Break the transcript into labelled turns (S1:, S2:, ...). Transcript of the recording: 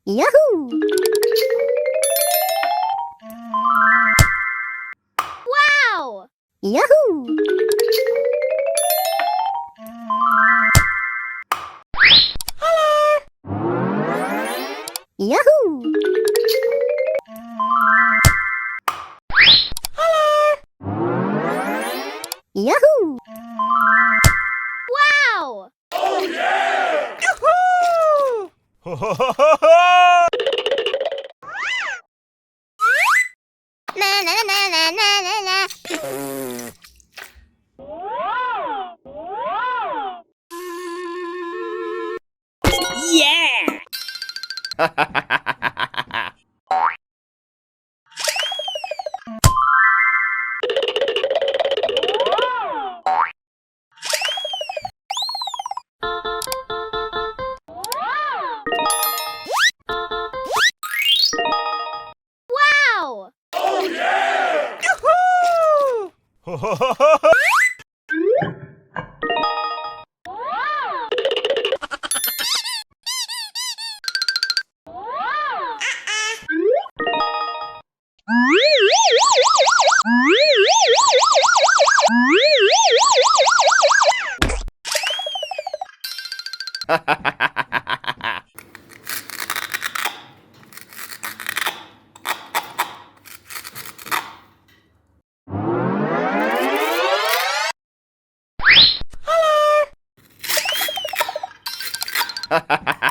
S1: Yahoo!
S2: Wow!
S1: Yahoo! Yahoo! Yahoo!
S2: Wow!
S3: Oh yeah!
S4: Yahoo!
S3: Ho ho ho ho ho!
S2: Na na na na na na na.
S4: Yeah!
S2: Wow!
S3: Oh yeah!
S4: Yahoo!
S3: Ho ho ho ho ho!
S4: Ha ha ha!